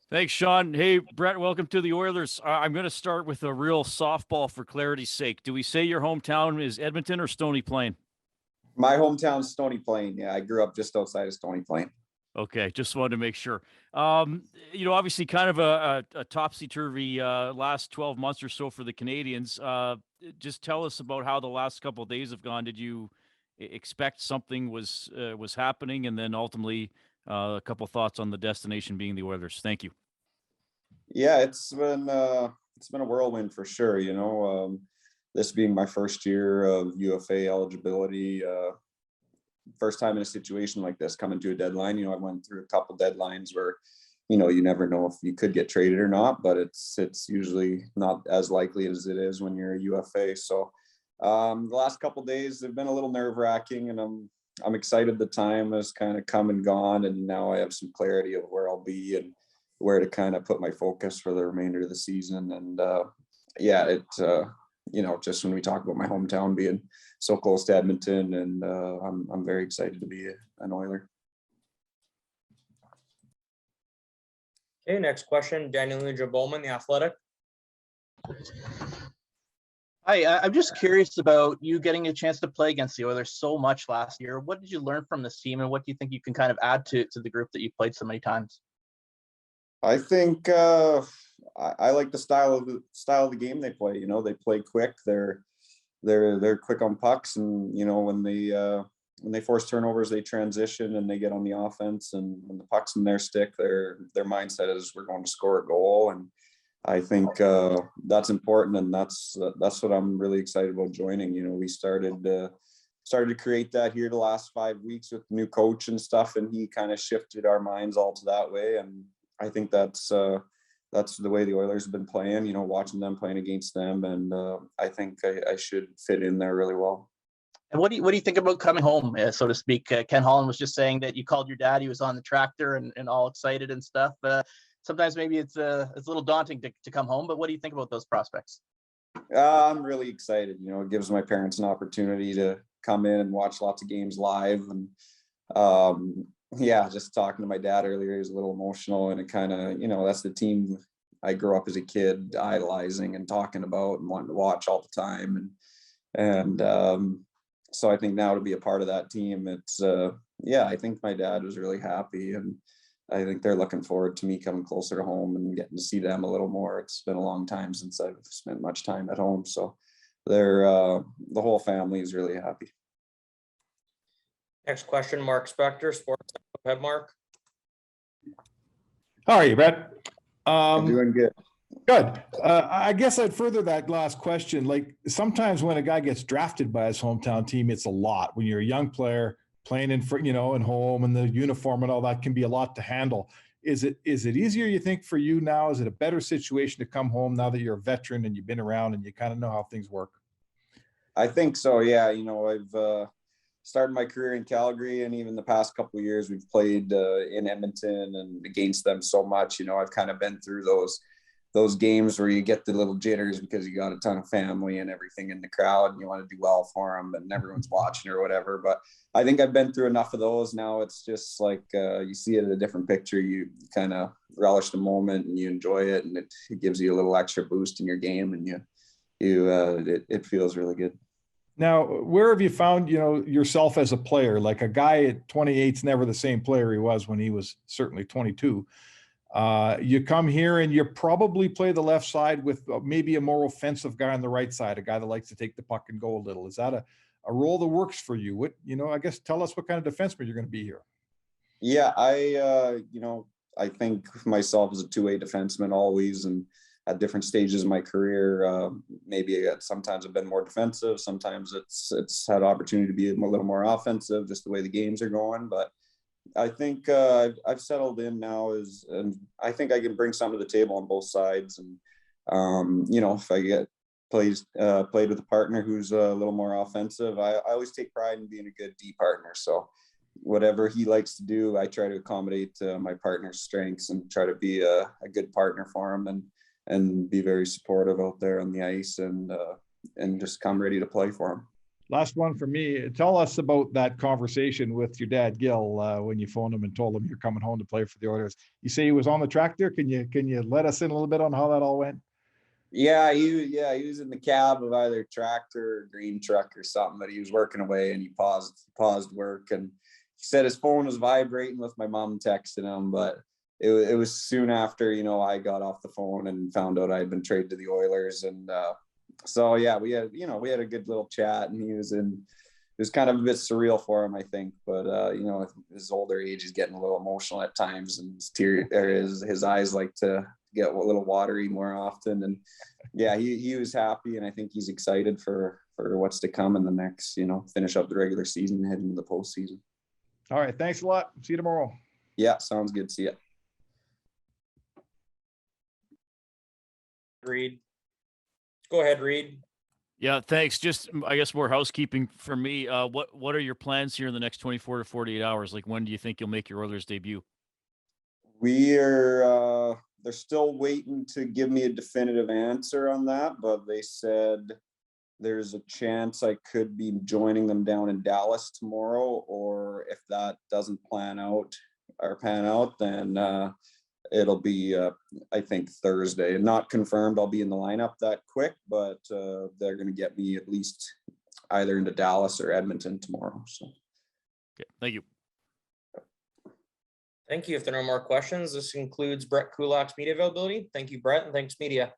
Thanks, Sean. Hey, Brett, welcome to the Oilers. I'm going to start with a real softball for clarity's sake. Do we say your hometown is Edmonton or Stony Plain? My hometown's Stony Plain. Yeah, I grew up just outside of Stony Plain. Okay, just wanted to make sure. Obviously, kind of a topsy-turvy last 12 months or so for the Canadians. Just tell us about how the last couple of days have gone. Did you expect something was happening, and then ultimately a couple thoughts on the destination being the Oilers? Thank you. Yeah, it's been a whirlwind for sure. This being my first year of UFA eligibility, first time in a situation like this, coming to a deadline. I went through a couple deadlines where, you never know if you could get traded or not, but it's usually not as likely as it is when you're a UFA. So the last couple days have been a little nerve wracking, and I'm excited. The time has kind of come and gone, and now I have some clarity of where I'll be and where to kind of put my focus for the remainder of the season. And just when we talk about my hometown being so close to Edmonton, and I'm very excited to be an Oiler. Okay, next question, Daniel Bowman, The Athletic. Hi, I'm just curious about you getting a chance to play against the Oilers so much last year. What did you learn from this team, and what do you think you can kind of add to the group that you played so many times? I think I like the style of the game they play. They play quick. They're quick on pucks, and when they force turnovers, they transition and they get on the offense. And when the puck's in their stick, their mindset is we're going to score a goal. And I think that's important, and that's what I'm really excited about joining. We started to create that here the last 5 weeks with the new coach and stuff, and he kind of shifted our minds all to that way. And I think that's the way the Oilers have been playing, watching them, playing against them. And I think I should fit in there really well. And what do you think about coming home, so to speak? Ken Holland was just saying that you called your dad. He was on the tractor and all excited and stuff. Sometimes maybe it's a little daunting to come home, but what do you think about those prospects? I'm really excited. It gives my parents an opportunity to come in and watch lots of games live. And just talking to my dad earlier, he was a little emotional, and it kind of, that's the team I grew up as a kid idolizing and talking about and wanting to watch all the time. And so I think now to be a part of that team, it's I think my dad was really happy, and I think they're looking forward to me coming closer to home and getting to see them a little more. It's been a long time since I've spent much time at home, so the whole family is really happy. Next question, Mark Spector, Sports. Go ahead, Mark. How are you, Brett? I'm doing good. Good. I guess I'd further that last question. Like, sometimes when a guy gets drafted by his hometown team, it's a lot. When you're a young player playing in home, and the uniform and all that can be a lot to handle. Is it easier, you think, for you now? Is it a better situation to come home now that you're a veteran and you've been around and you kind of know how things work? I think so. Yeah. I've started my career in Calgary, and even the past couple of years we've played in Edmonton and against them so much. I've kind of been through those games where you get the little jitters because you got a ton of family and everything in the crowd, and you want to do well for them, and everyone's watching or whatever. But I think I've been through enough of those. Now it's just like you see it in a different picture. You kind of relish the moment and you enjoy it, and it gives you a little extra boost in your game, and it feels really good. Now, where have you found, yourself as a player? Like, a guy at 28 is never the same player he was when he was certainly 22. You come here and you probably play the left side with maybe a more offensive guy on the right side, a guy that likes to take the puck and go a little. Is that a role that works for you? I guess tell us what kind of defenseman you're going to be here. Yeah, I think of myself as a two-way defenseman always, and at different stages of my career, sometimes I've been more defensive. Sometimes it's had opportunity to be a little more offensive, just the way the games are going. But I think I've settled in now, and I think I can bring something to the table on both sides. And if I get played with a partner who's a little more offensive, I always take pride in being a good D partner. So whatever he likes to do, I try to accommodate my partner's strengths and try to be a good partner for him, and be very supportive out there on the ice, and just come ready to play for him. Last one for me. Tell us about that conversation with your dad, Gil, when you phoned him and told him you're coming home to play for the Oilers. You say he was on the tractor. Can you let us in a little bit on how that all went? Yeah, he was in the cab of either tractor or green truck or something, but he was working away and he paused work, and he said his phone was vibrating with my mom texting him, but it was soon after, I got off the phone and found out I had been traded to the Oilers. And so yeah, we had a good little chat, and it was kind of a bit surreal for him, I think, but his older age, he's getting a little emotional at times, and his eyes like to get a little watery more often. And yeah, he was happy, and I think he's excited for what's to come in the next, finish up the regular season and head into the postseason. All right. Thanks a lot. See you tomorrow. Yeah, sounds good. See ya. Reed. Go ahead, Reed. Yeah, thanks. Just, I guess, more housekeeping for me. What are your plans here in the next 24 to 48 hours? Like, when do you think you'll make your Oilers debut? They're still waiting to give me a definitive answer on that, but they said there's a chance I could be joining them down in Dallas tomorrow, or if that doesn't pan out, then it'll be I think Thursday. Not confirmed I'll be in the lineup that quick, but they're going to get me at least either into Dallas or Edmonton tomorrow. So Okay, thank you. Thank you. If there are no more questions, this concludes Brett Kulak's media availability. Thank you, Brett, and thanks, media.